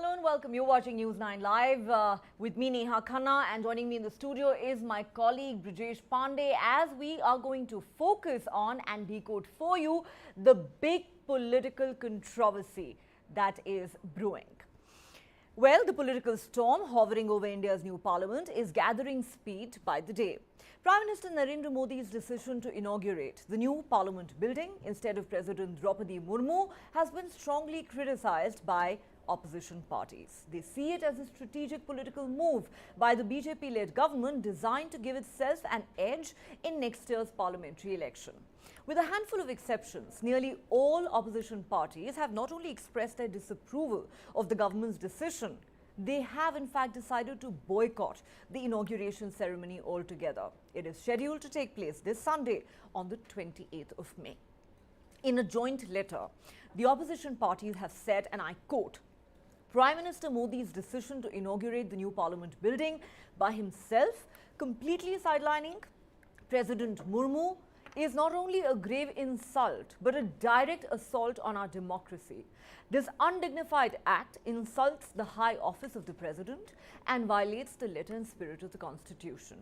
Hello and welcome. You're watching News9 Live with me, Neha Khanna, and joining me in the studio is my colleague Brijesh Pandey, as we are going to focus on and decode for you the big political controversy that is brewing. Well, the political storm hovering over India's new parliament is gathering speed by the day. Prime Minister Narendra Modi's decision to inaugurate the new parliament building instead of President Droupadi Murmu has been strongly criticized by opposition parties. They see it as a strategic political move by the BJP-led government designed to give itself an edge in next year's parliamentary election. With a handful of exceptions, nearly all opposition parties have not only expressed their disapproval of the government's decision, they have in fact decided to boycott the inauguration ceremony altogether. It is scheduled to take place this Sunday on the 28th of May. In a joint letter, the opposition parties have said, and I quote, Prime Minister Modi's decision to inaugurate the new parliament building by himself, completely sidelining President Murmu, is not only a grave insult but a direct assault on our democracy. This undignified act insults the high office of the President and violates the letter and spirit of the Constitution.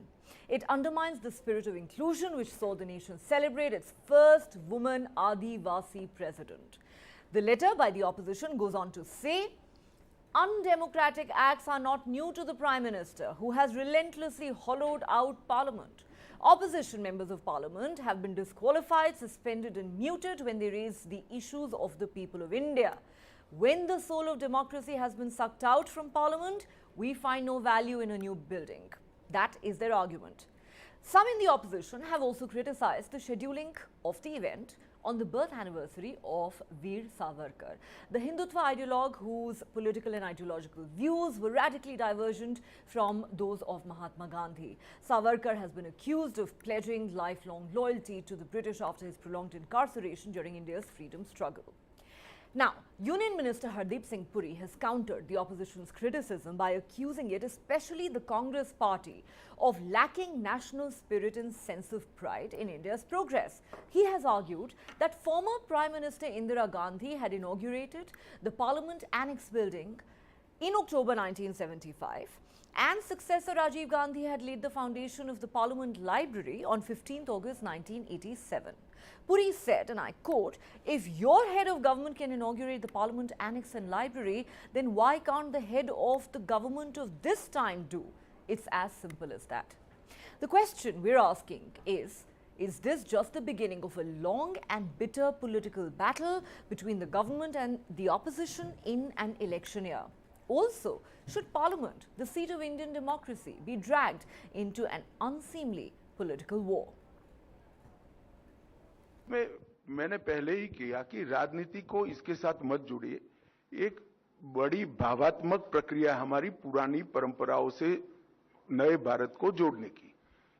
It undermines the spirit of inclusion which saw the nation celebrate its first woman Adivasi President. The letter by the opposition goes on to say, undemocratic acts are not new to the Prime Minister, who has relentlessly hollowed out Parliament. Opposition members of Parliament have been disqualified, suspended and muted when they raise the issues of the people of India. When the soul of democracy has been sucked out from Parliament, we find no value in a new building. That is their argument. Some in the opposition have also criticized the scheduling of the event on the birth anniversary of Veer Savarkar, the Hindutva ideologue whose political and ideological views were radically divergent from those of Mahatma Gandhi. Savarkar has been accused of pledging lifelong loyalty to the British after his prolonged incarceration during India's freedom struggle. Now, Union Minister Hardeep Singh Puri has countered the opposition's criticism by accusing it, especially the Congress party, of lacking national spirit and sense of pride in India's progress. He has argued that former Prime Minister Indira Gandhi had inaugurated the Parliament Annex building in October 1975, and successor Rajiv Gandhi had laid the foundation of the Parliament Library on 15th August 1987. Puri said, and I quote, if your head of government can inaugurate the Parliament Annex and Library, then why can't the head of the government of this time do? It's as simple as that. The question we're asking is this just the beginning of a long and bitter political battle between the government and the opposition in an election year? Also, should Parliament, the seat of Indian democracy, be dragged into an unseemly political war? मैंने पहले ही किया कि राजनीति को इसके साथ मत जोड़िए। एक बड़ी भावात्मक प्रक्रिया हमारी पुरानी परंपराओं से नए भारत को जोड़ने की,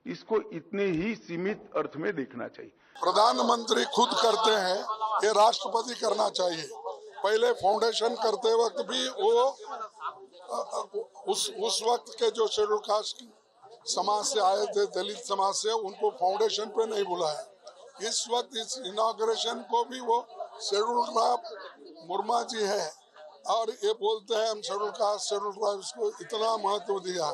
इसको इतने ही सीमित अर्थ में देखना चाहिए। प्रधानमंत्री खुद करते हैं, ये राष्ट्रपति करना चाहिए। पहले फाउंडेशन करते वक्त भी वो उस वक्त के जो शेड्यूल कास्ट समाज से आए थे, दलित समाज से, उनको फाउंडेशन पे नहीं बुलाया। इस वक्त इस इनॉग्रेशन को भी वो शेड्यूल ट्राइब मुर्मा जी है और ये बोलते हैं हम शेड्यूल कास्ट शेड्यूल ट्राइब्स को इतना महत्व दिया।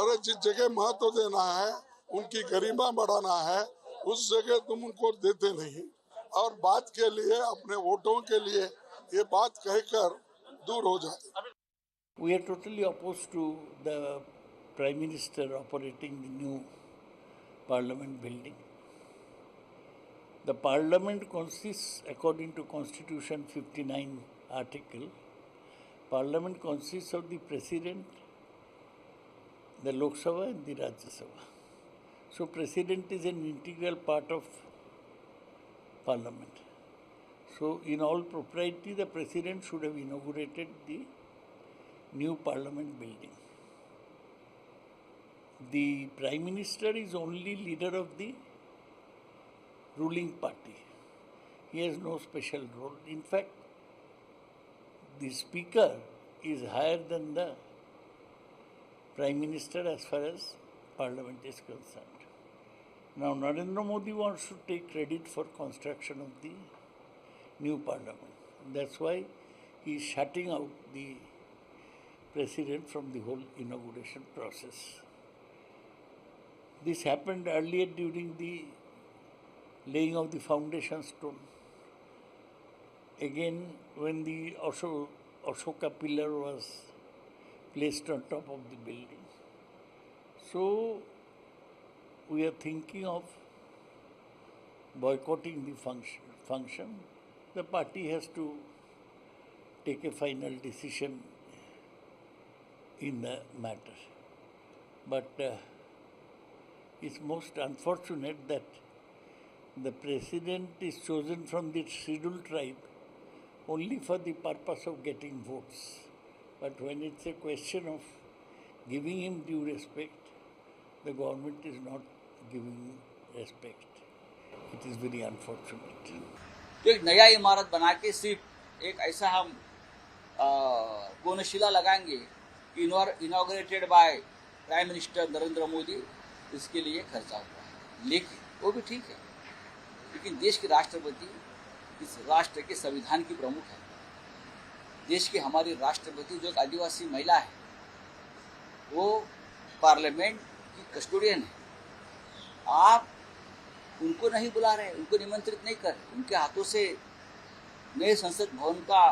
अरे जिस जगह महत्व देना है, उनकी गरिमा बढ़ाना है, उस जगह तुम उनको देते नहीं और बात के लिए, अपने वोटों के लिए ये बात कहकर दूर हो जाते। We are totally opposed to the Prime Minister operating the new Parliament building. The Parliament consists, according to Constitution 59 article, Parliament consists of the President, the Lok Sabha and the Rajya Sabha. So President is an integral part of Parliament. So in all propriety, the President should have inaugurated the new Parliament building. The Prime Minister is only leader of the ruling party. He has no special role. In fact, the Speaker is higher than the Prime Minister as far as Parliament is concerned. Now, Narendra Modi wants to take credit for construction of the new Parliament. That's why he is shutting out the President from the whole inauguration process. This happened earlier during the laying of the foundation stone. Again, when the Ashoka pillar was placed on top of the building. So, we are thinking of boycotting the function. The party has to take a final decision in the matter. But it's most unfortunate that the president is chosen from the scheduled tribe only for the purpose of getting votes. But when it's a question of giving him due respect, the government is not giving respect. It is very unfortunate. तो एक नया इमारत बना के सिर्फ एक ऐसा हम कोनशिला लगाएंगे inaugurated by prime minister Narendra Modi, इसके लिए खर्चा हुआ है। लेकिन वो भी ठीक है, लेकिन देश के राष्ट्रपति इस राष्ट्र के संविधान की प्रमुख है। देश की हमारी राष्ट्रपति जो एक आदिवासी महिला है, वो पार्लियामेंट की कस्टोडियन है। आप उनको नहीं बुला रहे, उनको निमंत्रित नहीं कर रहे, उनके हाथों से नए संसद भवन का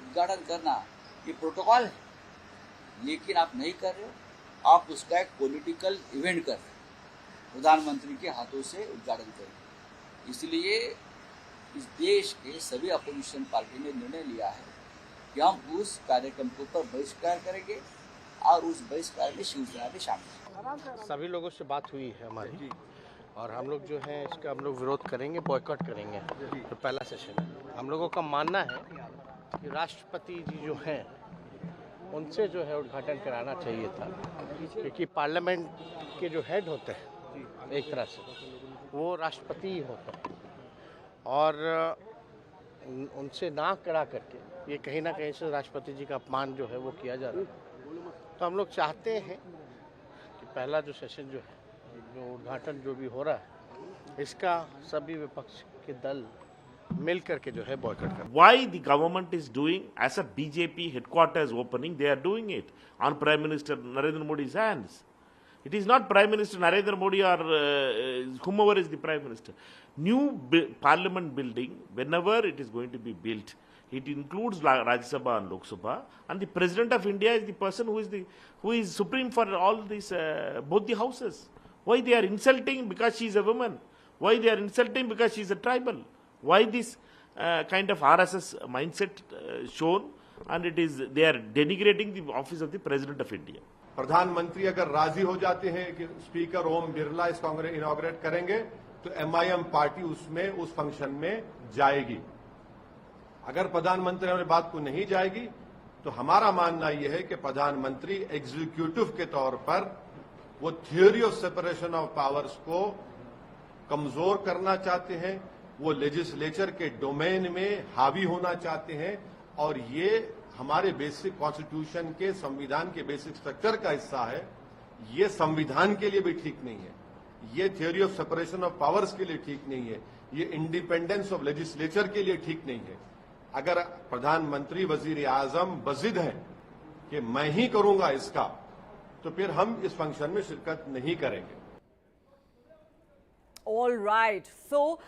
उद्घाटन करना ये प्रोटोकॉल है, लेकिन आप नहीं कर रहे हो। आप उसका एक पॉलिटिकल इवेंट कर रहे हो, प्रधानमंत्री के हाथों से उद्घाटन करें। इसलिए इस देश के सभी अपोजिशन पार्टी ने निर्णय लिया है कि हम उस कार्यक्रम के ऊपर बहिष्कार करेंगे और उस बहिष्कार में शिवसेना भी शामिल है। सभी लोगों से बात हुई है हमारी, और हम लोग जो है इसका हम लोग विरोध करेंगे, बॉयकॉट करेंगे। तो पहला सेशन है। हम लोगों का मानना है कि राष्ट्रपति जी जो हैं उनसे जो है उद्घाटन कराना चाहिए था, क्योंकि पार्लियामेंट के जो हेड होते हैं एक तरह से वो राष्ट्रपति ही होते हैं, और उनसे ना करा करके ये कहीं ना कहीं से राष्ट्रपति जी का अपमान जो है वो किया जा रहा है। तो हम लोग चाहते हैं कि पहला जो सेशन जो है, जो उद्घाटन जो भी हो रहा है, इसका सभी विपक्ष के दल मिल करके जो है बॉयकॉट कर। Why the government is doing as a BJP headquarters opening, they are doing it on Prime Minister Narendra Modi's hands. It is not Prime Minister Narendra Modi or whomever is the Prime Minister. New Parliament building, whenever it is going to be built, it includes Rajya Sabha and Lok Sabha, and the President of India is the person who is supreme for all these both the houses. Why they are insulting because she is a woman? Why they are insulting because she is a tribal? Why this kind of RSS mindset shown, and they are denigrating the office of the President of India. प्रधानमंत्री अगर राजी हो जाते हैं कि speaker Om Birla इस Congress inaugurate करेंगे, तो एमआईएम पार्टी उसमें उस फंक्शन में जाएगी। अगर प्रधानमंत्री हमारी बात को नहीं जाएगी, तो हमारा मानना यह है कि प्रधानमंत्री एग्जीक्यूटिव के तौर पर वो theory of separation of powers को कमजोर करना चाहते हैं, वो लेजिस्लेचर के डोमेन में हावी होना चाहते हैं, और ये हमारे बेसिक कॉन्स्टिट्यूशन के संविधान के बेसिक स्ट्रक्चर का हिस्सा है। ये संविधान के लिए भी ठीक नहीं है, ये theory of separation of powers के लिए ठीक नहीं है, ये इंडिपेंडेंस ऑफ लेजिस्लेचर के लिए ठीक नहीं है। अगर प्रधानमंत्री वजीर आजम बजिद हैं कि मैं ही करूंगा इसका, तो फिर हम इस फंक्शन में शिरकत नहीं करेंगे। All right. So,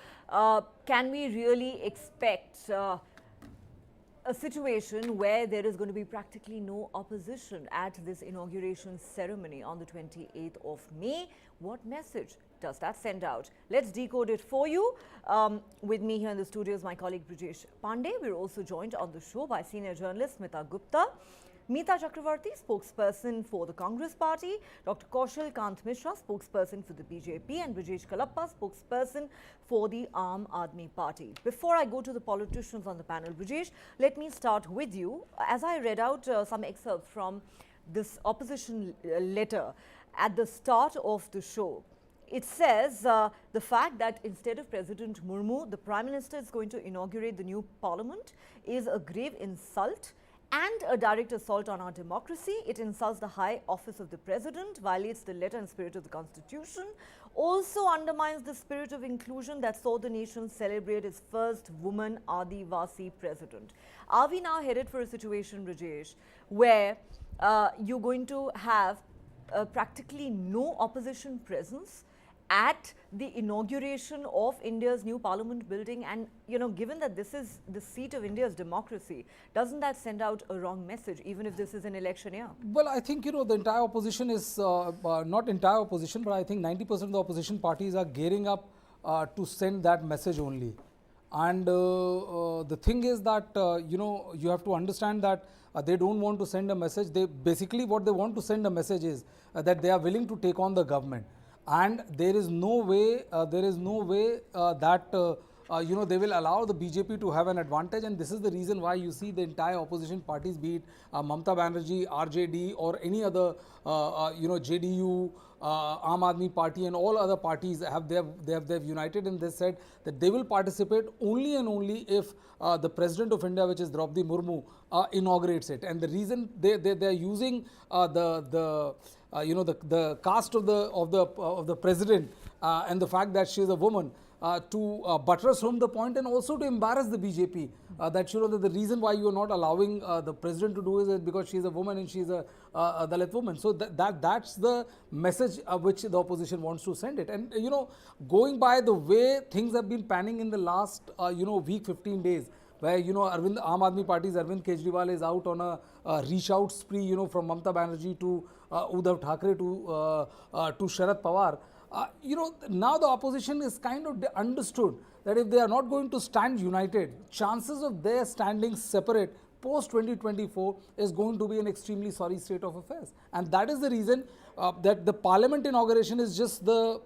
can we really expect a situation where there is going to be practically no opposition at this inauguration ceremony on the 28th of May? What message does that send out? Let's decode it for you. With me here in the studio is my colleague Brijesh Pandey. We're also joined on the show by senior journalist Smita Gupta, Meeta Chakravarti, spokesperson for the Congress Party, Dr. Kaushal Kant Mishra, spokesperson for the BJP, and Brijesh Kalappa, spokesperson for the Aam Aadmi Party. Before I go to the politicians on the panel, Brijesh, let me start with you. As I read out some excerpts from this opposition letter at the start of the show, it says the fact that instead of President Murmu, the Prime Minister is going to inaugurate the new parliament is a grave insult and a direct assault on our democracy. It insults the high office of the President, violates the letter and spirit of the Constitution, also undermines the spirit of inclusion that saw the nation celebrate its first woman Adivasi President. Are we now headed for a situation, Brijesh, where you're going to have practically no opposition presence at the inauguration of India's new parliament building. And, you know, given that this is the seat of India's democracy, doesn't that send out a wrong message, even if this is an election year? Well, I think, you know, the entire opposition is, not entire opposition, but I think 90% of the opposition parties are gearing up to send that message only. And the thing is that, you know, you have to understand that they don't want to send a message. They basically, what they want to send a message is that they are willing to take on the government. And there is no way, that you know, they will allow the BJP to have an advantage. And this is the reason why you see the entire opposition parties, be it Mamata Banerjee, RJD, or any other, you know, JDU, Aam Aadmi Party, and all other parties they've united, and they said that they will participate only and only if the President of India, which is Droupadi Murmu, inaugurates it. And the reason they are using you know, the caste of the president and the fact that she is a woman to buttress home the point, and also to embarrass the BJP, that, you know, that the reason why you are not allowing the president to do is because she is a woman and she is a Dalit woman. So that's the message which the opposition wants to send it. And, you know, going by the way things have been panning in the last you know, week, 15 days, where, you know, Aam Aadmi Party's Arvind Kejriwal is out on a reach out spree, you know, from Mamata Banerjee to Uddhav Thackeray to Sharad Pawar. You know, now the opposition is kind of understood that if they are not going to stand united, chances of their standing separate post 2024 is going to be an extremely sorry state of affairs. And that is the reason that the parliament inauguration is just the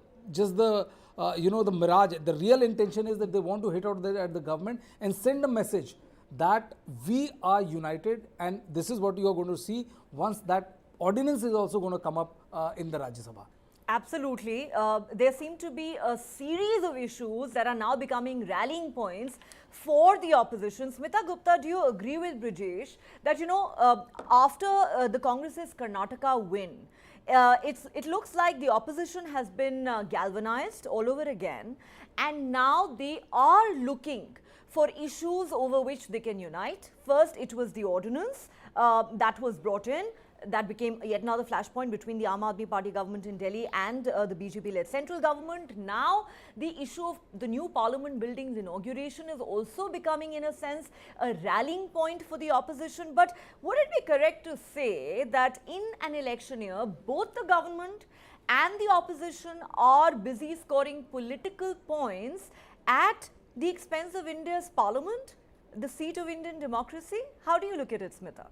you know, the mirage. The real intention is that they want to hit out at the government and send a message that we are united, and this is what you are going to see once that ordinance is also going to come up in the Rajya Sabha. Absolutely. There seem to be a series of issues that are now becoming rallying points for the opposition. Smita Gupta, do you agree with Brijesh that, you know, after the Congress's Karnataka win, it looks like the opposition has been galvanized all over again, and now they are looking for issues over which they can unite. First, it was the ordinance that was brought in. That became yet another flashpoint between the Aam Aadmi Party government in Delhi and the BJP-led central government. Now, the issue of the new parliament building's inauguration is also becoming, in a sense, a rallying point for the opposition. But would it be correct to say that in an election year, both the government and the opposition are busy scoring political points at the expense of India's parliament, the seat of Indian democracy? How do you look at it, Smita?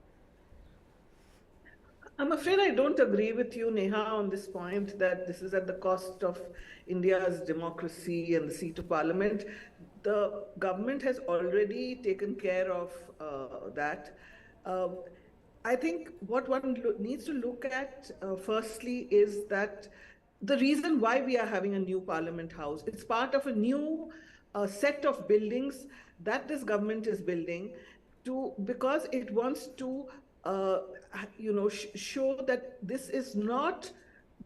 I'm afraid I don't agree with you, Neha, on this point that this is at the cost of India's democracy and the seat of parliament. The government has already taken care of that. I think what one needs to look at firstly is that the reason why we are having a new parliament house, it's part of a new set of buildings that this government is building because it wants to you know, show that this is not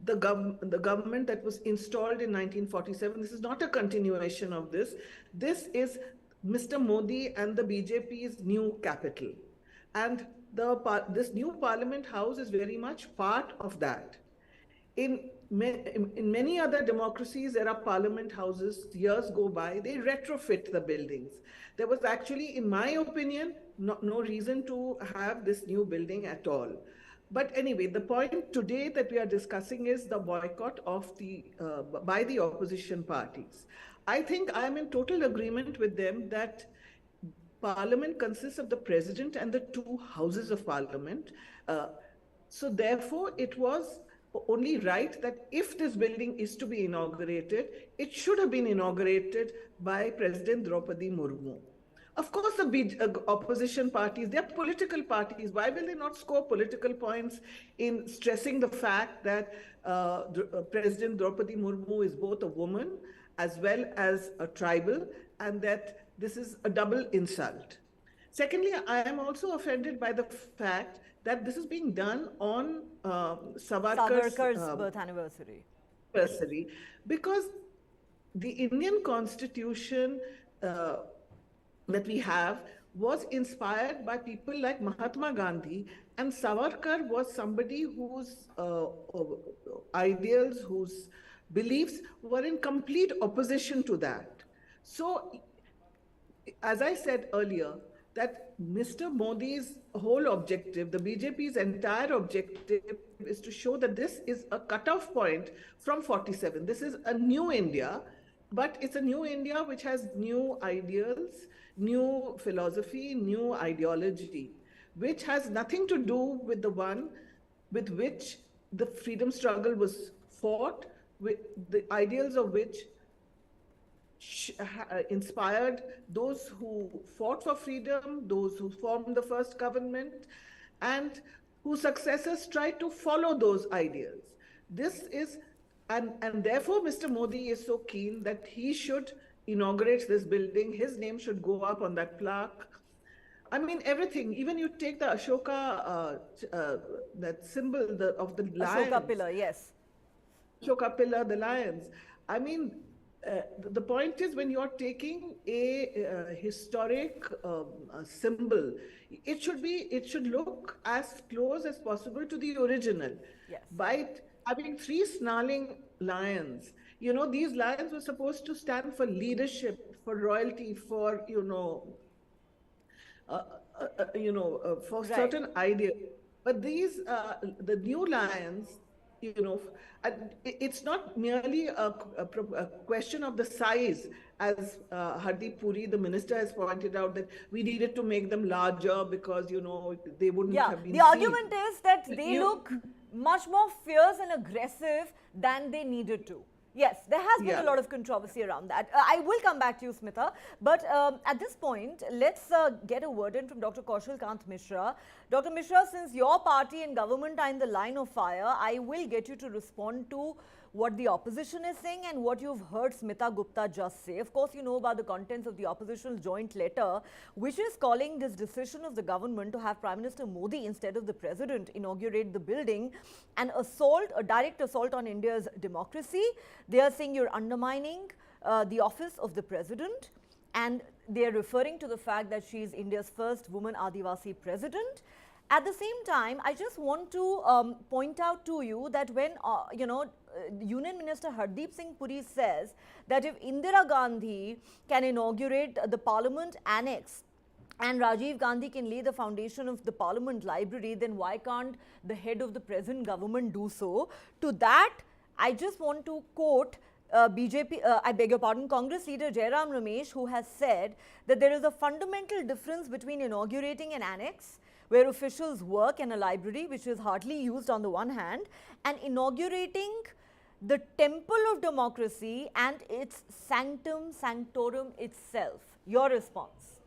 the government that was installed in 1947. This is not a continuation of this. This is Mr. Modi and the BJP's new capital. And this new parliament house is very much part of that. In many other democracies, there are parliament houses, years go by, they retrofit the buildings. There was actually, in my opinion, no reason to have this new building at all. But anyway, the point today that we are discussing is the boycott of by the opposition parties. I think I am in total agreement with them that Parliament consists of the President and the two houses of Parliament. So therefore, it was only right that if this building is to be inaugurated, it should have been inaugurated by President Droupadi Murmu. Of course, the opposition parties, they are political parties. Why will they not score political points in stressing the fact that President Droupadi Murmu is both a woman as well as a tribal, and that this is a double insult? Secondly, I am also offended by the fact that this is being done on Savarkar's birth anniversary. Because the Indian Constitution that we have was inspired by people like Mahatma Gandhi, and Savarkar was somebody whose ideals, whose beliefs were in complete opposition to that. So, as I said earlier, that Mr. Modi's whole objective, the BJP's entire objective, is to show that this is a cutoff point from 47. This is a new India, but it's a new India which has new ideals, new philosophy, new ideology, which has nothing to do with the one with which the freedom struggle was fought, with the ideals of which inspired those who fought for freedom, those who formed the first government, and whose successors tried to follow those ideals. This is, and therefore Mr. Modi is so keen that he should inaugurate this building. His name should go up on that plaque. I mean, everything, even you take the Ashoka, that symbol of the lions. Ashoka pillar, yes. Ashoka pillar, the lions. I mean, the point is, when you're taking a historic symbol, it should look as close as possible to the original. Yes. By having three snarling lions, these lions were supposed to stand for leadership, for royalty, for for Right. certain ideas. But these, the new lions, it's not merely a question of the size, as Hardeep Puri, the minister, has pointed out, that we needed to make them larger because, they wouldn't have been The seen. argument is that they look much more fierce and aggressive than they needed to. Yes, there has been a lot of controversy around that. I will come back to you, Smita. But at this point, let's get a word in from Dr. Kaushal Kant Mishra. Dr. Mishra, since your party and government are in the line of fire, I will get you to respond to what the opposition is saying and what you've heard Smita Gupta just say. Of course, you know about the contents of the opposition's joint letter, which is calling this decision of the government to have Prime Minister Modi instead of the president inaugurate the building an assault, a direct assault on India's democracy. They are saying you're undermining the office of the president, and they are referring to the fact that she is India's first woman Adivasi president. At the same time, I just want to point out to you that when, Union Minister Hardeep Singh Puri says that if Indira Gandhi can inaugurate the Parliament Annex and Rajiv Gandhi can lay the foundation of the Parliament Library, then why can't the head of the present government do so? To that, I just want to quote Congress leader Jairam Ramesh, who has said that there is a fundamental difference between inaugurating an annex where officials work and a library which is hardly used on the one hand, and inaugurating the temple of democracy and its sanctum sanctorum itself. Your response?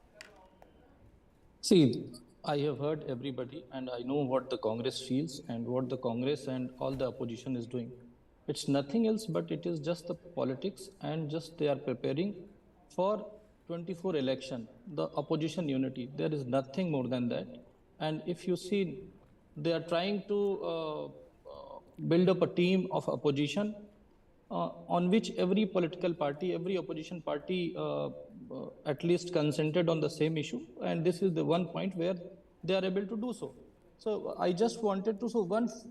See, I have heard everybody and I know what the Congress feels and what the Congress and all the opposition is doing. It's nothing else but it is just the politics, and just they are preparing for 24 election, the opposition unity. There is nothing more than that. And if you see, they are trying to build up a team of opposition on which every political party, every opposition party at least consented on the same issue. And this is the one point where they are able to do so. So I just wanted to show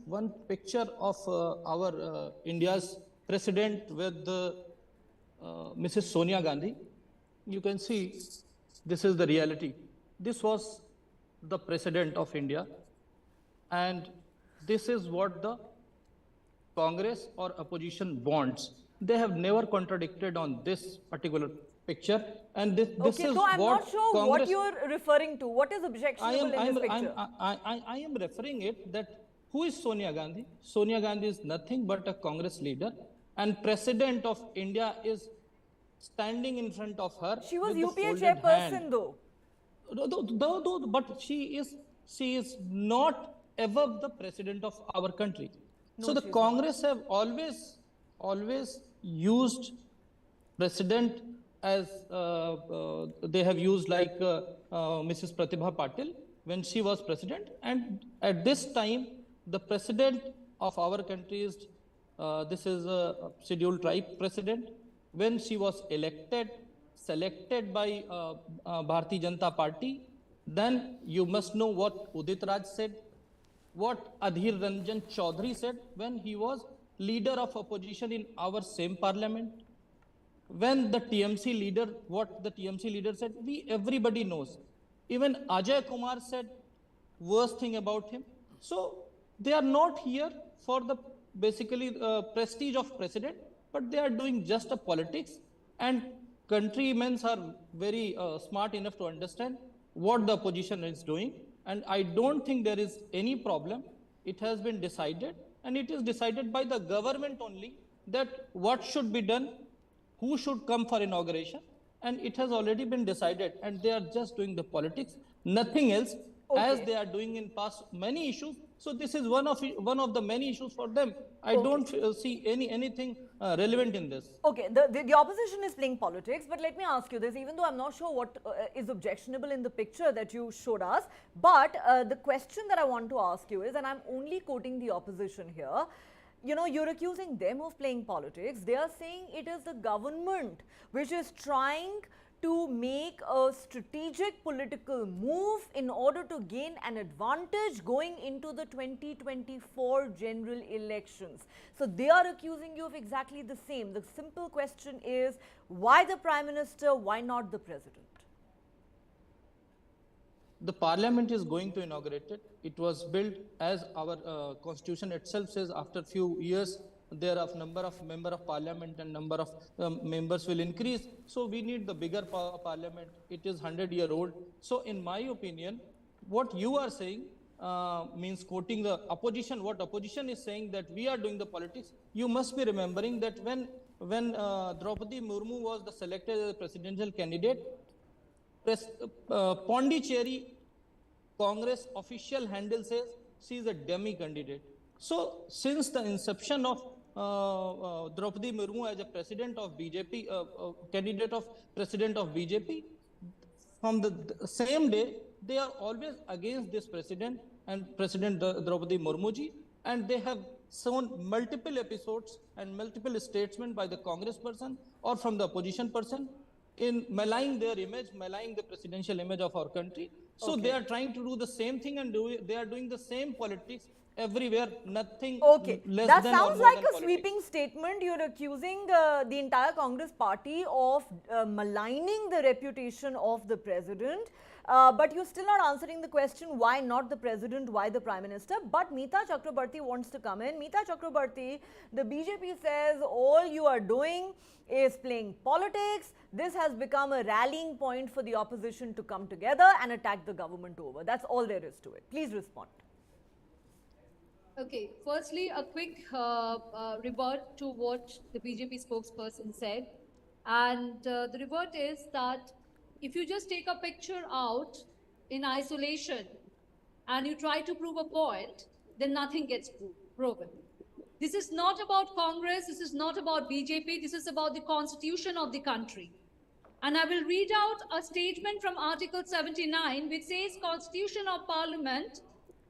one picture of our India's president with Mrs. Sonia Gandhi. You can see this is the reality. This was the president of India, and this is what the Congress or opposition wants. They have never contradicted on this particular picture, and this Okay, is so I'm what not sure Congress, what you're referring to. What is objectionable in this picture? I am referring it that who is Sonia Gandhi? Sonia Gandhi is nothing but a Congress leader, and president of India is standing in front of her. She was with the UPA folded chairperson hand. though. But she is not ever the president of our country. No, So the she's Congress have always used president as they have used like Mrs. Pratibha Patil when she was president, and at this time the president of our country is this is a scheduled tribe president. When she was elected, selected by Bharatiya Janata Party, then you must know what Udit Raj said, what Adhir Ranjan Chaudhary said when he was leader of opposition in our same parliament. When the TMC leader, what the TMC leader said, everybody knows. Even Ajay Kumar said worst thing about him. So they are not here for the basically prestige of president, but they are doing just a politics, and countrymen are very smart enough to understand what the opposition is doing. And I don't think there is any problem. It has been decided, and it is decided by the government only, that what should be done, who should come for inauguration, and it has already been decided, and they are just doing the politics, nothing else, as they are doing in past many issues. So this is one of the many issues for them. I don't see anything relevant in this. Okay, the opposition is playing politics, but let me ask you this, even though I'm not sure what is objectionable in the picture that you showed us, but the question that I want to ask you is, and I'm only quoting the opposition here, you know, you're accusing them of playing politics. They are saying it is the government which is trying to make a strategic political move in order to gain an advantage going into the 2024 general elections. So they are accusing you of exactly the same. The simple question is, why the Prime Minister, why not the President? The parliament is going to inaugurate it. It was built, as our constitution itself says, after few years there are number of member of parliament and number of members will increase. So we need the bigger parliament. It is 100-year-old. So in my opinion, what you are saying means quoting the opposition. What opposition is saying, that we are doing the politics. You must be remembering that when Droupadi Murmu was selected as a presidential candidate, Pondicherry Congress official handle says she is a dummy candidate. So since the inception of Droupadi Murmu as a president of BJP, candidate of president of BJP, from the same day, they are always against this president and President Droupadi Murmu ji, and they have shown multiple episodes and multiple statements by the Congress person or from the opposition person in maligning their image, maligning the presidential image of our country. So they are trying to do the same thing, and they are doing the same politics everywhere, nothing less that than sounds or more like than a politics. sweeping statement. You're accusing the entire Congress party of maligning the reputation of the president. But you're still not answering the question, why not the president, why the prime minister? But Meeta Chakrabarti wants to come in. Meeta Chakrabarti, the BJP says all you are doing is playing politics. This has become a rallying point for the opposition to come together and attack the government over. That's all there is to it. Please respond. Okay, firstly, a quick revert to what the BJP spokesperson said. And the revert is that if you just take a picture out in isolation and you try to prove a point, then nothing gets proven. This is not about Congress, this is not about BJP, this is about the constitution of the country. And I will read out a statement from Article 79, which says, Constitution of Parliament,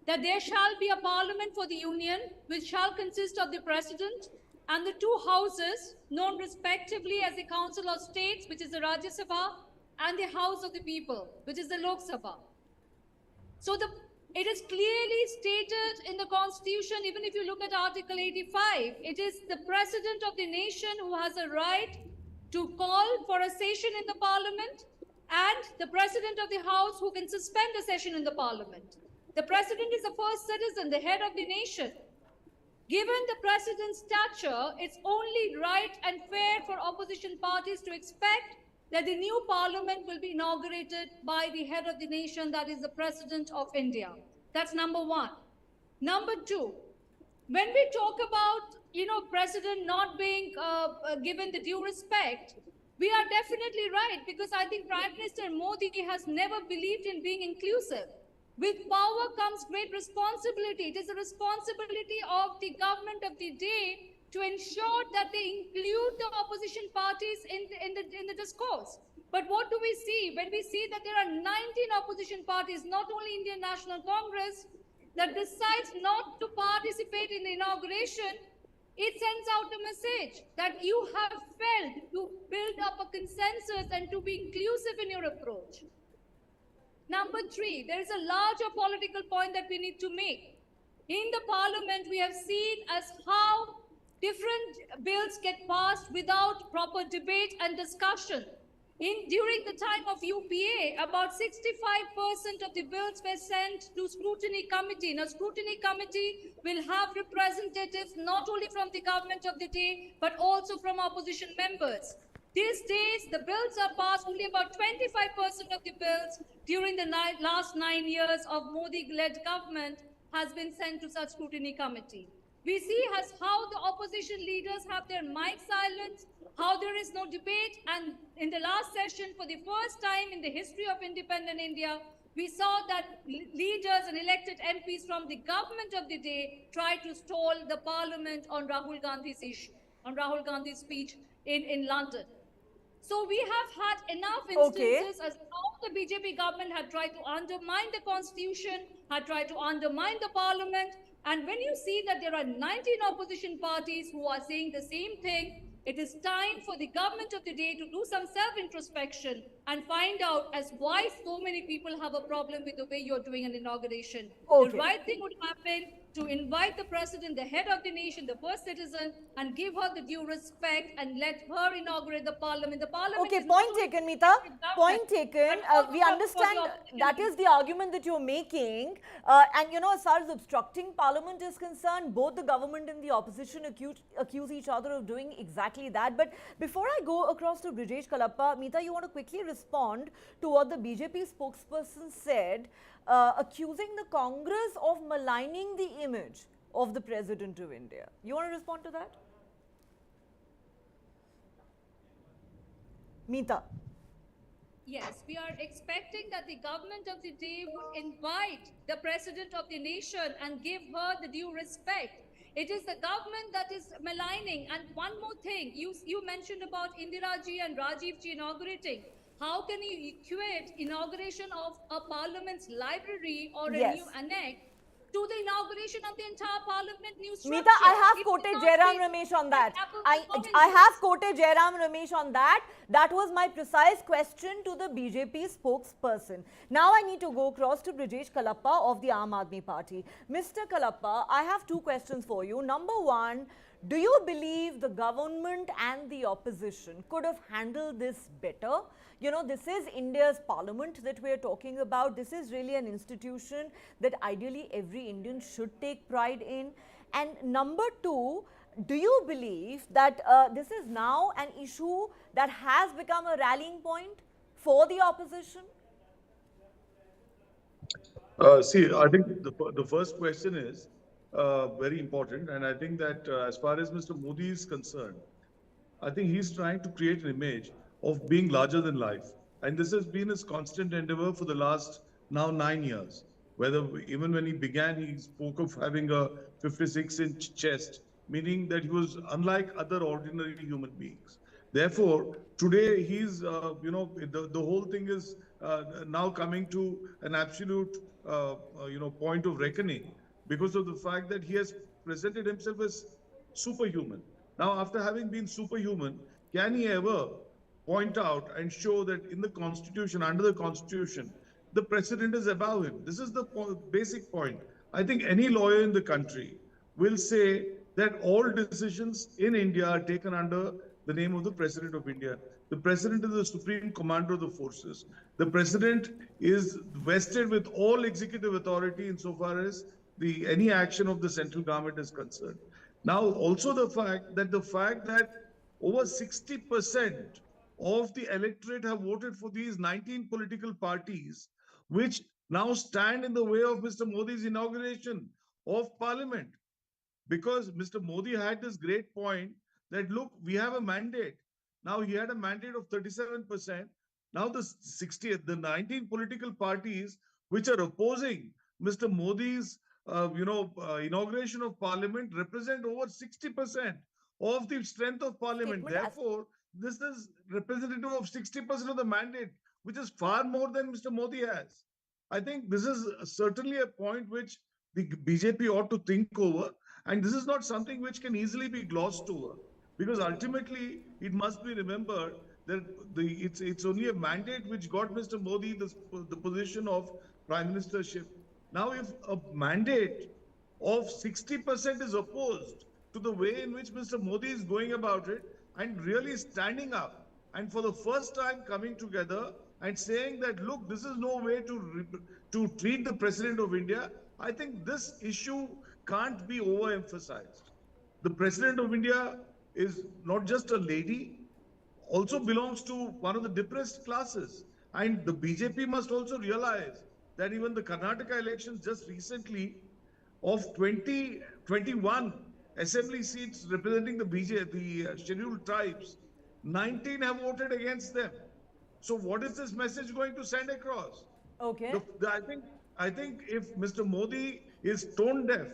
that there shall be a parliament for the union, which shall consist of the president and the two houses, known respectively as the Council of States, which is the Rajya Sabha, and the House of the People, which is the Lok Sabha. So it is clearly stated in the Constitution, even if you look at Article 85, it is the President of the nation who has a right to call for a session in the Parliament, and the President of the House who can suspend a session in the Parliament. The President is the first citizen, the head of the nation. Given the President's stature, it's only right and fair for opposition parties to expect that the new Parliament will be inaugurated by the head of the nation, that is the President of India. That's number one. Number two, when we talk about, President not being given the due respect, we are definitely right, because I think Prime Minister Modi has never believed in being inclusive. With power comes great responsibility. It is the responsibility of the government of the day to ensure that they include the opposition parties in the discourse. But what do we see? When we see that there are 19 opposition parties, not only Indian National Congress, that decides not to participate in the inauguration, it sends out a message that you have failed to build up a consensus and to be inclusive in your approach. Number three, there is a larger political point that we need to make. In the parliament, we have seen as how different bills get passed without proper debate and discussion. During the time of UPA, about 65% of the bills were sent to scrutiny committee. Now, scrutiny committee will have representatives not only from the government of the day, but also from opposition members. These days, the bills are passed, only about 25% of the bills during the last 9 years of Modi-led government has been sent to such scrutiny committee. We see as how the opposition leaders have their mic silenced, how there is no debate, and in the last session, for the first time in the history of independent India, we saw that leaders and elected MPs from the government of the day tried to stall the parliament on Rahul Gandhi's issue, on Rahul Gandhi's speech in London. So we have had enough instances as how the BJP government had tried to undermine the constitution, had tried to undermine the parliament. And when you see that there are 19 opposition parties who are saying the same thing, it is time for the government of the day to do some self-introspection and find out as why so many people have a problem with the way you're doing an inauguration. The right thing would happen to invite the president, the head of the nation, the first citizen, and give her the due respect and let her inaugurate the parliament. The parliament point taken, Meeta. Point taken. We understand that is the argument that you're making. And, you know, as far as obstructing parliament is concerned, both the government and the opposition accuse each other of doing exactly that. But before I go across to Brijesh Kalappa, Meeta, you want to quickly respond to what the BJP spokesperson said, accusing the Congress of maligning the image of the President of India. You want to respond to that? Meeta. Yes, we are expecting that the government of the day would invite the President of the nation and give her the due respect. It is the government that is maligning. And one more thing, you mentioned about Indira ji and Rajiv ji inaugurating. How can you equate inauguration of a parliament's library or a new annex to the inauguration of the entire parliament new structure? Meeta, I have quoted Jairam Ramesh on that. I have quoted Jairam Ramesh on that. That was my precise question to the BJP spokesperson. Now I need to go across to Brijesh Kalappa of the Aam Aadmi Party. Mr. Kalappa, I have two questions for you. Number one, do you believe the government and the opposition could have handled this better? You know, this is India's parliament that we're talking about. This is really an institution that ideally every Indian should take pride in. And number two, do you believe that this is now an issue that has become a rallying point for the opposition? See, I think the first question is very important. And I think that as far as Mr. Modi is concerned, I think he's trying to create an image of being larger than life. And this has been his constant endeavor for the last now 9 years. Even when he began, he spoke of having a 56-inch chest, meaning that he was unlike other ordinary human beings. Therefore, today he's, the whole thing is now coming to an absolute, point of reckoning because of the fact that he has presented himself as superhuman. Now, after having been superhuman, can he ever point out and show that in the Constitution, under the Constitution, the President is above him? This is the basic point. I think any lawyer in the country will say that all decisions in India are taken under the name of the President of India. The President is the supreme commander of the forces. The President is vested with all executive authority insofar as any action of the central government is concerned. Now, also the fact that over 60% of the electorate have voted for these 19 political parties, which now stand in the way of Mr. Modi's inauguration of parliament. Because Mr. Modi had this great point that, look, we have a mandate. Now he had a mandate of 37%. Now the 19 political parties which are opposing Mr. Modi's inauguration of parliament represent over 60% of the strength of parliament. Therefore, this is representative of 60% of the mandate, which is far more than Mr. Modi has. I think this is certainly a point which the BJP ought to think over. And this is not something which can easily be glossed over, because ultimately it must be remembered that it's only a mandate which got Mr. Modi the position of prime ministership. Now, if a mandate of 60% is opposed to the way in which Mr. Modi is going about it, and really standing up and for the first time coming together and saying that, look, this is no way to treat the President of India, I think this issue can't be overemphasized. The President of India is not just a lady, also belongs to one of the depressed classes. And the BJP must also realize that even the Karnataka elections just recently, of 21 assembly seats representing the scheduled tribes, 19 have voted against them. So what is this message going to send across? Okay. I think if Mr. Modi is tone deaf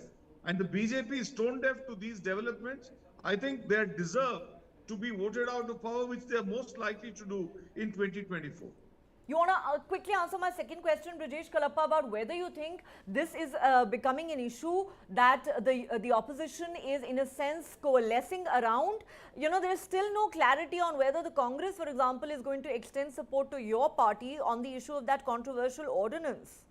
and the BJP is tone deaf to these developments, I think they deserve to be voted out of power, which they are most likely to do in 2024. You want to quickly answer my second question, Brajesh Kalappa, about whether you think this is becoming an issue that the opposition is, in a sense, coalescing around? You know, there is still no clarity on whether the Congress, for example, is going to extend support to your party on the issue of that controversial ordinance.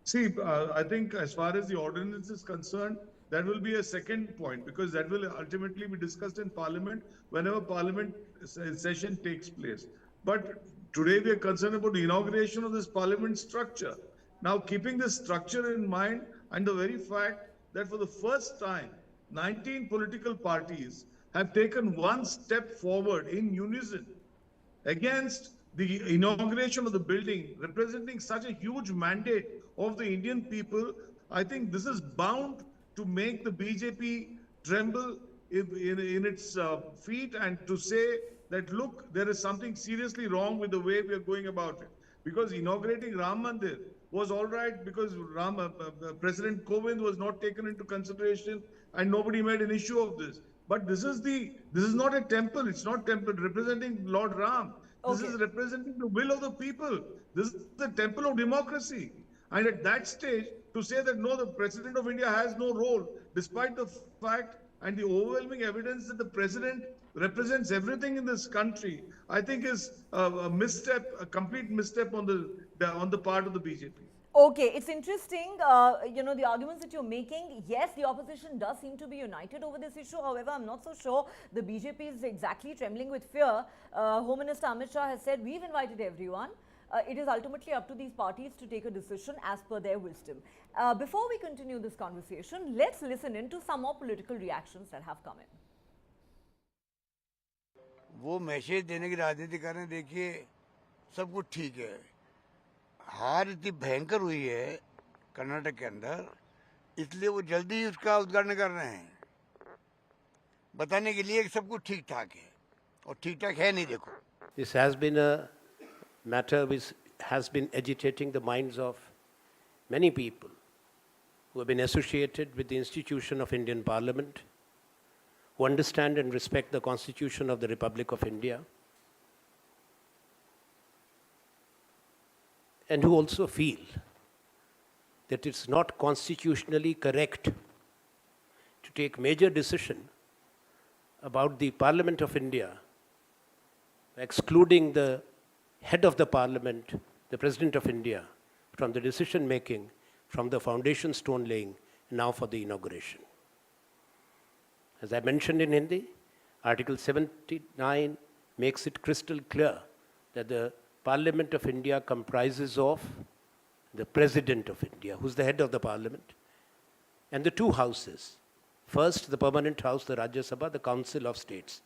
See, I think as far as the ordinance is concerned, that will be a second point, because that will ultimately be discussed in Parliament whenever Parliament session takes place. But today we are concerned about the inauguration of this Parliament structure. Now, keeping this structure in mind, and the very fact that for the first time, 19 political parties have taken one step forward in unison against the inauguration of the building, representing such a huge mandate of the Indian people, I think this is bound to make the BJP tremble in its feet, and to say that, look, there is something seriously wrong with the way we are going about it. Because inaugurating Ram Mandir was all right because President Kovind was not taken into consideration and nobody made an issue of this. But this is not a temple. It's not temple representing Lord Ram. This is representing the will of the people. This is the temple of democracy. And at that stage, to say that no, the President of India has no role, despite the fact and the overwhelming evidence that the President represents everything in this country, I think is a misstep, a complete misstep on the part of the BJP. Okay, it's interesting, you know, the arguments that you're making. Yes, the opposition does seem to be united over this issue. However, I'm not so sure the BJP is exactly trembling with fear. Home Minister Amit Shah has said, we've invited everyone. It is ultimately up to these parties to take a decision as per their wisdom. Before we continue this conversation, let's listen in to some more political reactions that have come in. वो message देने की राजनीति कर रहे हैं, देखिए सब कुछ ठीक है। हार इतनी भयंकर हुई है कर्नाटक के अंदर, इसलिए वो जल्दी उसका उद्घाटन कर रहे हैं, बताने के लिए कि सब कुछ ठीक ठाक है, और ठीक ठाक है नहीं। देखो, This has been a matter which has been agitating the minds of many people who have been associated with the institution of Indian Parliament, who understand and respect the Constitution of the Republic of India, and who also feel that it's not constitutionally correct to take major decision about the Parliament of India, excluding the head of the Parliament, the President of India, from the decision making, from the foundation stone laying, now for the inauguration. As I mentioned in Hindi, Article 79 makes it crystal clear that the Parliament of India comprises of the President of India, who's the head of the Parliament, and the two houses. First, the permanent house, the Rajya Sabha, the Council of States.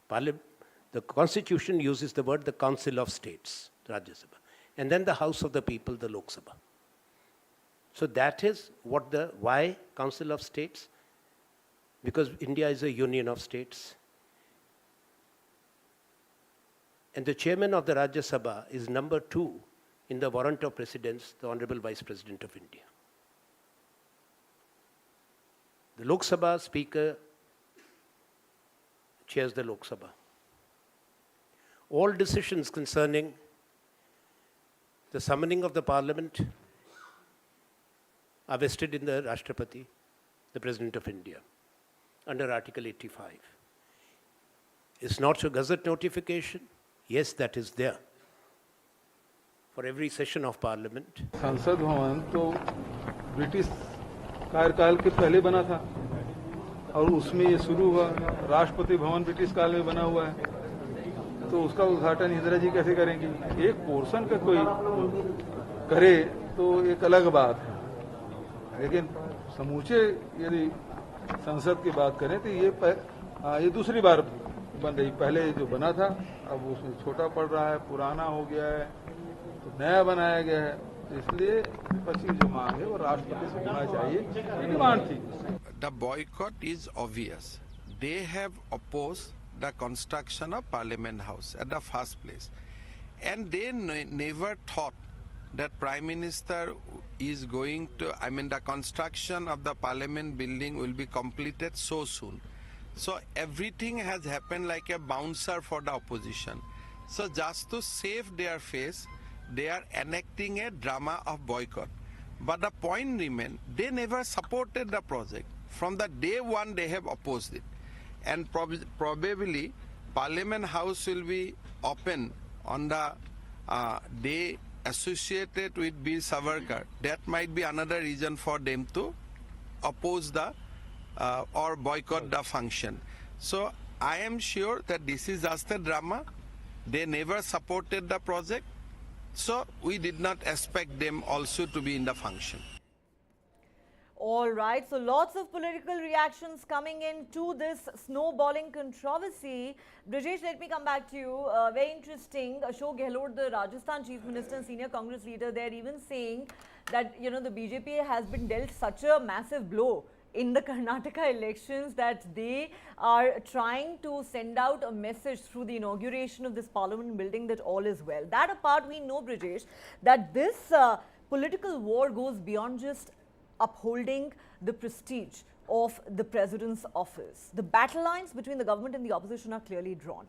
The Constitution uses the word the Council of States, the Rajya Sabha, and then the House of the People, the Lok Sabha. So that is what why Council of States? Because India is a union of states. And the chairman of the Rajya Sabha is number 2 in the warrant of precedence, the Honorable Vice President of India. The Lok Sabha Speaker chairs the Lok Sabha. All decisions concerning the summoning of the Parliament are vested in the Rashtrapati. the President of India under Article 85. It's not a Gazette notification. Yes, that is there for every session of Parliament. संसद भवन तो British कार्यकाल के पहले बना था और उसमें ये शुरू हुआ। राष्ट्रपति भवन ब्रिटिश काल में बना हुआ है, तो उसका उद्घाटन इंदिरा जी कैसे करेंगी? एक पोर्शन का कोई करे तो एक अलग बात है, लेकिन समूचे यदि संसद की बात करें तो ये दूसरी बार बन रही। पहले जो बना था अब उसमें छोटा पड़ रहा है, पुराना हो गया है, तो नया बनाया गया है। इसलिए विपक्ष की जो मांग है वो राष्ट्रपति से होना चाहिए, ये डिमांड थी। The boycott is obvious. They have opposed the construction of Parliament House at the first place, and they never thought that Prime Minister is going to, the construction of the Parliament building will be completed so soon. So everything has happened like a bouncer for the opposition. So just to save their face, they are enacting a drama of boycott. But the point remains, they never supported the project. From the day one, they have opposed it. And probably Parliament House will be open on the day associated with Bir Savarkar. That might be another reason for them to oppose the or boycott the function. So I am sure that this is just a drama. They never supported the project. So we did not expect them also to be in the function. All right, so lots of political reactions coming in to this snowballing controversy. Brijesh, let me come back to you. Very interesting. Ashok Gehlot, the Rajasthan Chief Minister and senior Congress leader, they're even saying that, you know, the BJP has been dealt such a massive blow in the Karnataka elections that they are trying to send out a message through the inauguration of this parliament building that all is well. That apart, we know, Brijesh, that this political war goes beyond just upholding the prestige of the president's office. The battle lines between the government and the opposition are clearly drawn.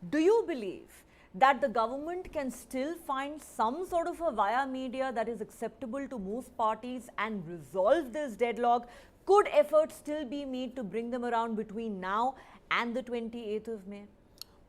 Do you believe that the government can still find some sort of a via media that is acceptable to most parties and resolve this deadlock? Could efforts still be made to bring them around between now and the 28th of May?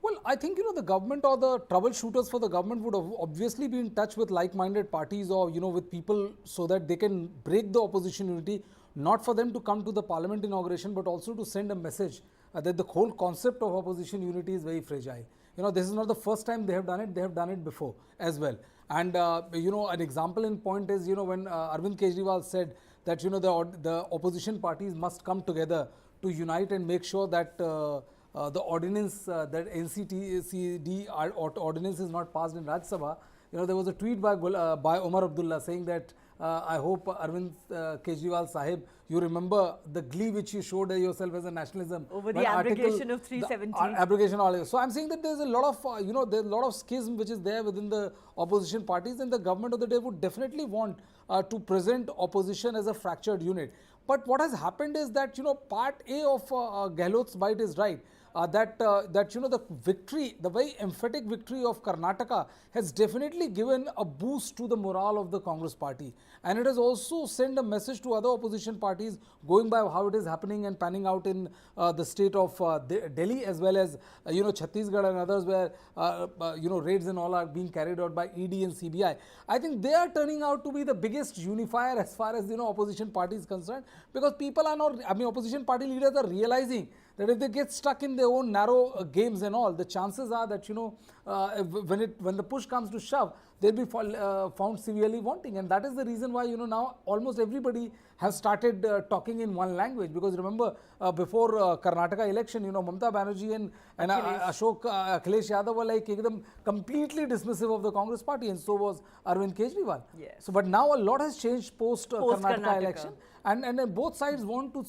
Well, I think, you know, the government or the troubleshooters for the government would have obviously be in touch with like-minded parties or, you know, with people so that they can break the opposition unity, not for them to come to the parliament inauguration, but also to send a message that the whole concept of opposition unity is very fragile. You know, this is not the first time they have done it before as well. And, you know, an example in point is, you know, when Arvind Kejriwal said that, you know, the opposition parties must come together to unite and make sure that the ordinance, that NCTCD ordinance is not passed in Rajya Sabha. You know, there was a tweet by Omar Abdullah saying that I hope Arvind Kejriwal Sahib, you remember the glee which you showed yourself as a nationalism over the abrogation of 317. Abrogation all. So I'm saying that there's a lot of you know, there's a lot of schism which is there within the opposition parties, and the government of the day would definitely want to present opposition as a fractured unit. But what has happened is that, you know, part A of Gehlot's bite is right. That you know, the victory, the very emphatic victory of Karnataka has definitely given a boost to the morale of the Congress party, and it has also sent a message to other opposition parties going by how it is happening and panning out in the state of Delhi, as well as you know, Chhattisgarh and others, where you know, raids and all are being carried out by ED and CBI. I think they are turning out to be the biggest unifier as far as, you know, opposition party is concerned, because people are not, I mean, opposition party leaders are realizing that if they get stuck in their own narrow games and all, the chances are that, you know, when the push comes to shove, they'll be found severely wanting. And that is the reason why, you know, now almost everybody has started talking in one language. Because remember, before Karnataka election, you know, Mamata Banerjee and Akhilesh Yadav were like completely dismissive of the Congress party, and so was Arvind Kejriwal. Yes. So, but now a lot has changed post Karnataka election, and both sides want to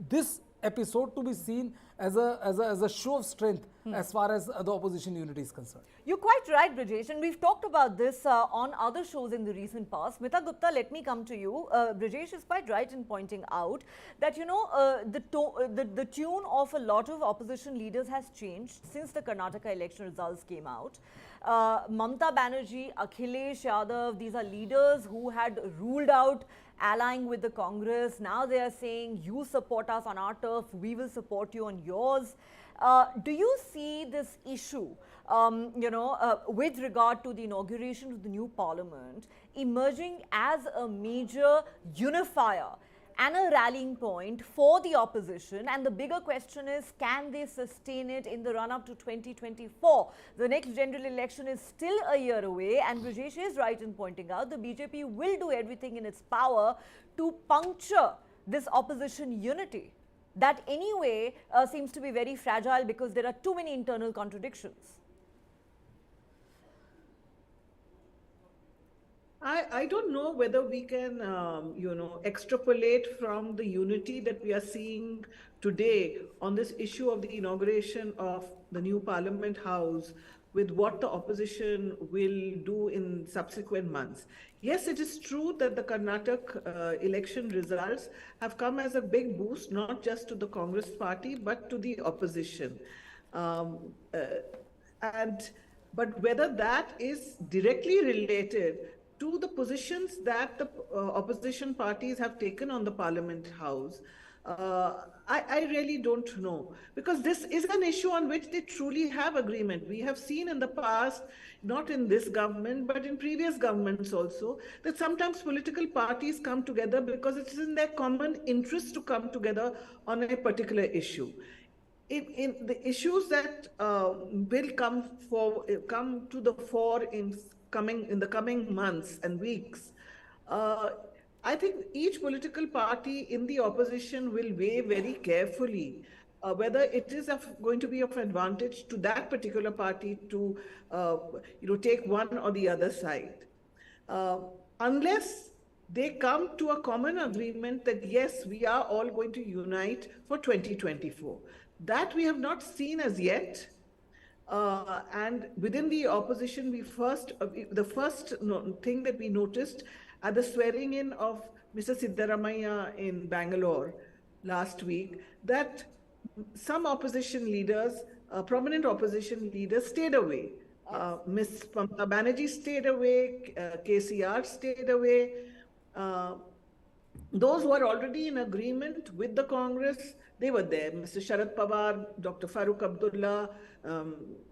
this episode to be seen as a show of strength as far as the opposition unity is concerned. You're quite right, Brijesh, and we've talked about this on other shows in the recent past. Smita Gupta, let me come to you. Brijesh is quite right in pointing out that, you know, the tune of a lot of opposition leaders has changed since the Karnataka election results came out. Mamata Banerjee, Akhilesh Yadav, these are leaders who had ruled out allying with the Congress. Now they are saying, you support us on our turf, we will support you on yours. Do you see this issue, with regard to the inauguration of the new parliament emerging as a major unifier and a rallying point for the opposition? And the bigger question is, can they sustain it in the run-up to 2024? The next general election is still a year away, and Brijesh is right in pointing out the BJP will do everything in its power to puncture this opposition unity that anyway seems to be very fragile because there are too many internal contradictions. I don't know whether we can, extrapolate from the unity that we are seeing today on this issue of the inauguration of the new Parliament House with what the opposition will do in subsequent months. Yes, it is true that the Karnataka election results have come as a big boost, not just to the Congress party, but to the opposition. But whether that is directly related to the positions that the opposition parties have taken on the Parliament House, I really don't know, because this is an issue on which they truly have agreement. We have seen in the past, not in this government, but in previous governments also, that sometimes political parties come together because it is in their common interest to come together on a particular issue. In the issues that will come to the fore in the coming months and weeks, I think each political party in the opposition will weigh very carefully whether it is going to be of advantage to that particular party to take one or the other side. Unless they come to a common agreement that yes, we are all going to unite for 2024. That we have not seen as yet. And within the opposition, the first thing that we noticed at the swearing in of Mr. Siddaramaiah in Bangalore last week, that some opposition leaders, prominent opposition leaders, stayed away. Ms. Mamata Banerjee stayed away, KCR stayed away. Those who are already in agreement with the Congress, they were there. Mr. Sharad Pawar, Dr. Farooq Abdullah,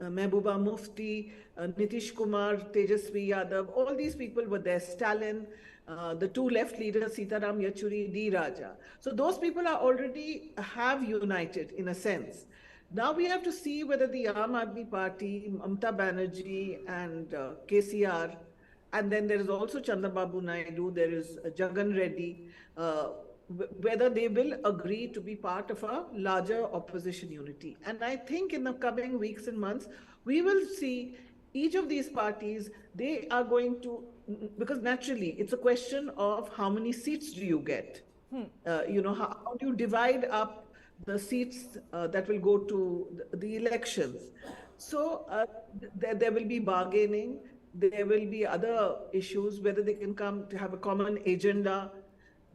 Mehbooba Mufti, Nitish Kumar, Tejasvi Yadav, all these people were there. Stalin, the two left leaders, Sitaram Yechury, D. Raja. So those people are already have united in a sense. Now we have to see whether the Aam Aadmi Party, Mamata Banerjee and KCR, and then there is also Chandrababu Naidu, there is Jagan Reddy, whether they will agree to be part of a larger opposition unity. And I think in the coming weeks and months, we will see each of these parties, they are going to, because naturally it's a question of how many seats do you get? How do you divide up the seats that will go to the elections? So there will be bargaining, there will be other issues, whether they can come to have a common agenda.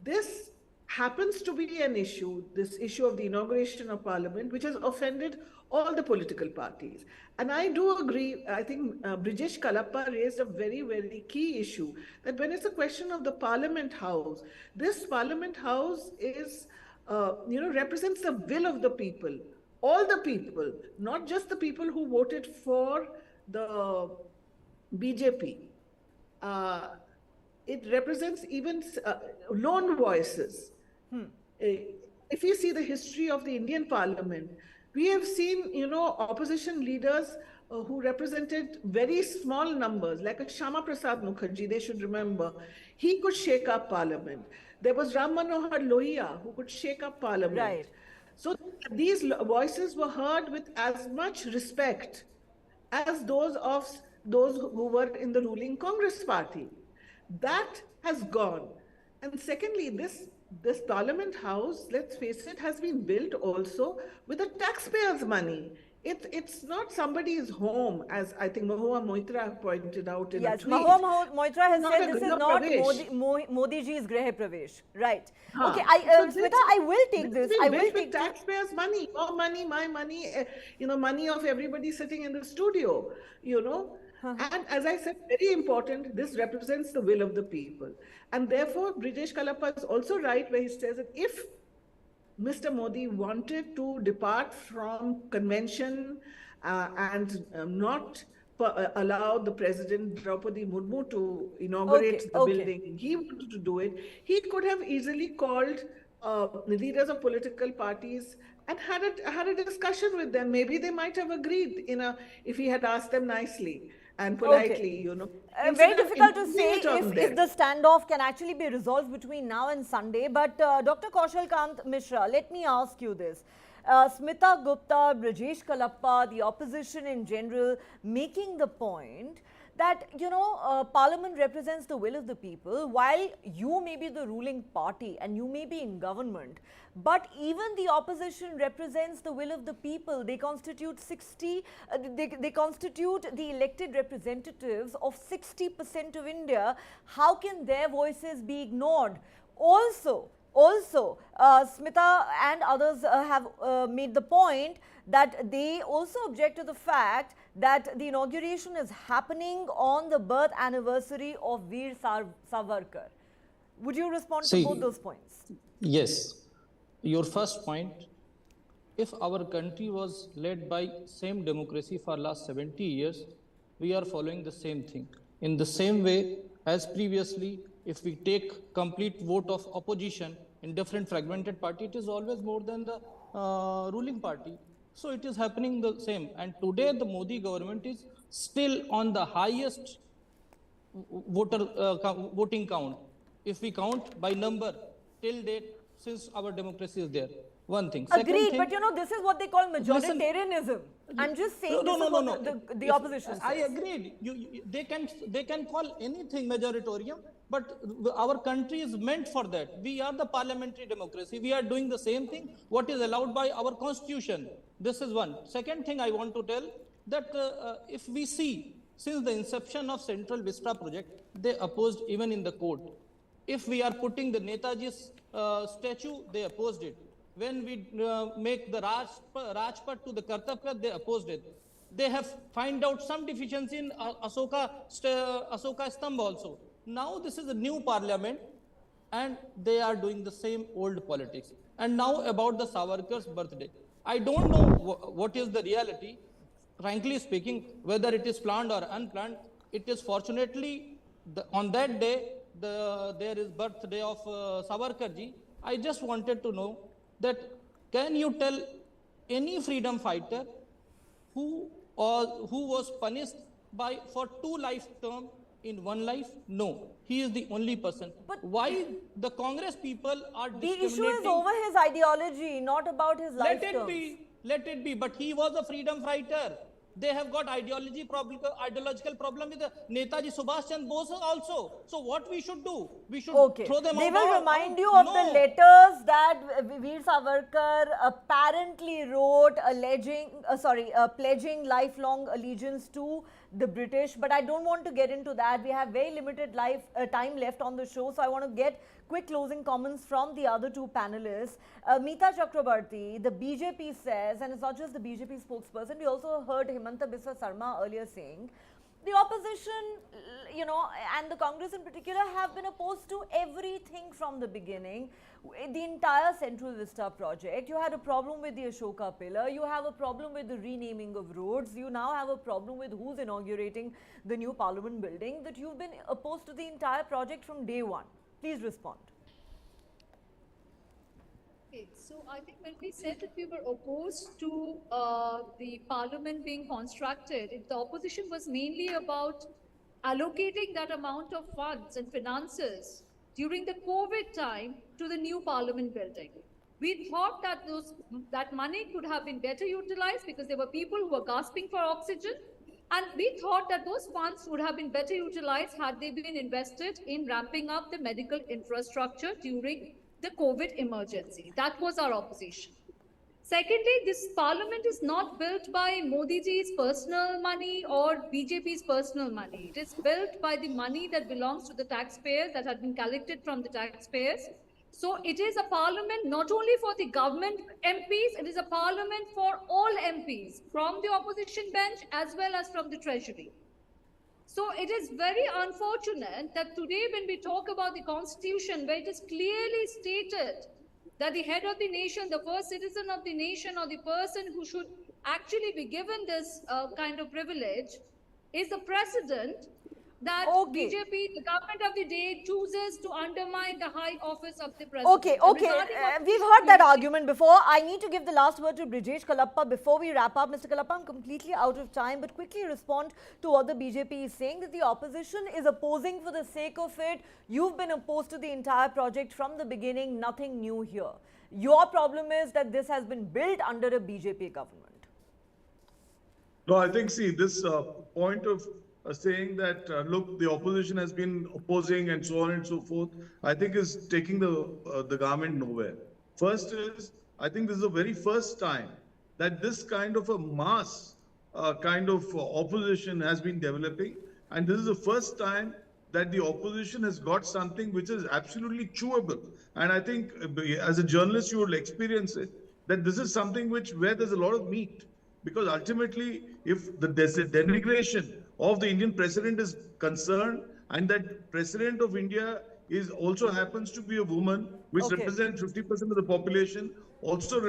This happens to be an issue, this issue of the inauguration of Parliament, which has offended all the political parties. And I do agree, I think Brijesh Kalappa raised a very, very key issue, that when it's a question of the Parliament House, this Parliament House is, represents the will of the people, all the people, not just the people who voted for the BJP. It represents even lone voices. If you see the history of the Indian Parliament, we have seen, opposition leaders who represented very small numbers, like a Shama Prasad Mukherjee, they should remember. He could shake up Parliament. There was Ram Manohar Lohia, who could shake up Parliament. Right. So these voices were heard with as much respect as those of those who were in the ruling Congress party. That has gone. And secondly, this Parliament House, let's face it, has been built also with the taxpayers' money. It's not somebody's home, as I think Mahua Moitra pointed out in a tweet. Yes, Mahua Moitra has said this is not Modi ji's Graha Pravesh. Right. Okay, Smita, I will take this. I will take taxpayers' money, your money, my money, money of everybody sitting in the studio, And as I said, very important, this represents the will of the people. And therefore, Brijesh Kalappa is also right where he says that if Mr. Modi wanted to depart from convention and not allow the President Droupadi Murmu to inaugurate the building, he wanted to do it, he could have easily called leaders of political parties and had a discussion with them. Maybe they might have agreed if he had asked them nicely and politely, you know. Very difficult to say if the standoff can actually be resolved between now and Sunday. But Dr. Kaushal Kant Mishra, let me ask you this. Smita Gupta, Brijesh Kalappa, the opposition in general, making the point that, you know, Parliament represents the will of the people, while you may be the ruling party and you may be in government, but even the opposition represents the will of the people. They constitute they constitute the elected representatives of 60% of India. How can their voices be ignored? Also, Smita and others have made the point that they also object to the fact that the inauguration is happening on the birth anniversary of Veer Savarkar. Would you respond to both those points? Yes. Your first point, if our country was led by same democracy for last 70 years, we are following the same thing. In the same way as previously, if we take complete vote of opposition in different fragmented party, it is always more than the ruling party. So it is happening the same. And today the Modi government is still on the highest voting count. If we count by number till date, since our democracy is there. One thing. Agreed, but you know, this is what they call majoritarianism. I'm just saying the opposition. I agreed. They can call anything majoritarian, but our country is meant for that. We are the parliamentary democracy. We are doing the same thing what is allowed by our constitution. This is one. Second thing I want to tell that if we see since the inception of Central Vista project, they opposed even in the court. If we are putting the Netaji's statue, they opposed it. When we make the Rajpath to the Kartapya, they opposed it. They have find out some deficiency in Asoka Stambha also. Now this is a new parliament and they are doing the same old politics. And now about the Savarkar's birthday. I don't know what is the reality. Frankly speaking, whether it is planned or unplanned, it is fortunately on that day, there is birthday of Savarkarji. I just wanted to know that can you tell any freedom fighter who was punished for 2 life term in 1 life? No, he is the only person. But why the Congress people are discriminating? The issue is over his ideology, not about his life terms. Let it be. But he was a freedom fighter. They have got ideological problem with Netaji Subhash Chandra Bose also. So what we should do? We should throw them out. They will remind you of the letters that Veer Savarkar apparently wrote pledging lifelong allegiance to the British. But I don't want to get into that. We have very limited time left on the show. So I want to get quick closing comments from the other 2 panelists. Meeta Chakrabarti, the BJP says, and it's not just the BJP spokesperson, we also heard Himanta Biswa Sarma earlier saying, the opposition, you know, and the Congress in particular have been opposed to everything from the beginning. The entire Central Vista project, you had a problem with the Ashoka pillar, you have a problem with the renaming of roads, you now have a problem with who's inaugurating the new parliament building, that you've been opposed to the entire project from day one. Please respond. Okay, so I think when we said that we were opposed to the parliament being constructed, the opposition was mainly about allocating that amount of funds and finances during the COVID time to the new parliament building. We thought that that money could have been better utilized because there were people who were gasping for oxygen. And we thought that those funds would have been better utilized had they been invested in ramping up the medical infrastructure during the COVID emergency. That was our opposition. Secondly, this parliament is not built by Modi ji's personal money or BJP's personal money. It is built by the money that belongs to the taxpayers, that had been collected from the taxpayers. So it is a parliament not only for the government MPs, it is a parliament for all MPs from the opposition bench as well as from the treasury. So it is very unfortunate that today when we talk about the constitution, where it is clearly stated that the head of the nation, the first citizen of the nation, or the person who should actually be given this kind of privilege is the president, that BJP, the government of the day, chooses to undermine the high office of the president. Okay. We've heard that argument before. I need to give the last word to Brijesh Kalappa before we wrap up. Mr. Kalappa, I'm completely out of time, but quickly respond to what the BJP is saying, that the opposition is opposing for the sake of it. You've been opposed to the entire project from the beginning, nothing new here. Your problem is that this has been built under a BJP government. No, I think, see, this point of saying that, look, the opposition has been opposing and so on and so forth, I think is taking the government nowhere. First is, I think this is the very first time that this kind of a mass kind of opposition has been developing. And this is the first time that the opposition has got something which is absolutely chewable. And I think as a journalist, you will experience it, that this is something where there's a lot of meat. Because ultimately, if the denigration of the Indian president is concerned, and that president of India also happens to be a woman, which represents 50% of the population, also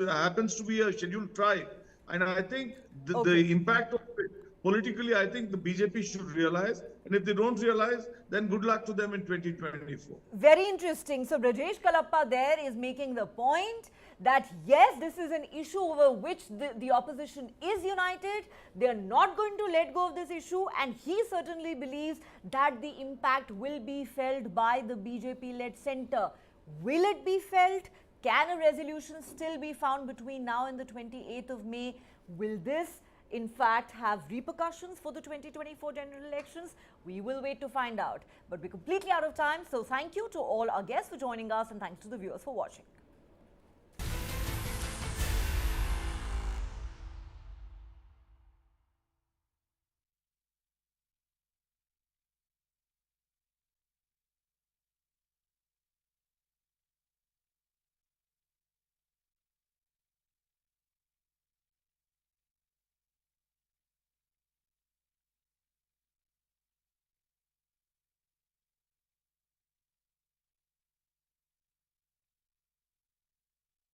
happens to be a scheduled tribe. And I think the impact of it, politically, I think the BJP should realize. And if they don't realize, then good luck to them in 2024. Very interesting. So Brijesh Kalappa there is making the point that yes, this is an issue over which the opposition is united. They are not going to let go of this issue, and he certainly believes that the impact will be felt by the BJP-led centre. Will it be felt? Can a resolution still be found between now and the 28th of May? Will this in fact have repercussions for the 2024 general elections? We will wait to find out. But we're completely out of time. So thank you to all our guests for joining us, and thanks to the viewers for watching.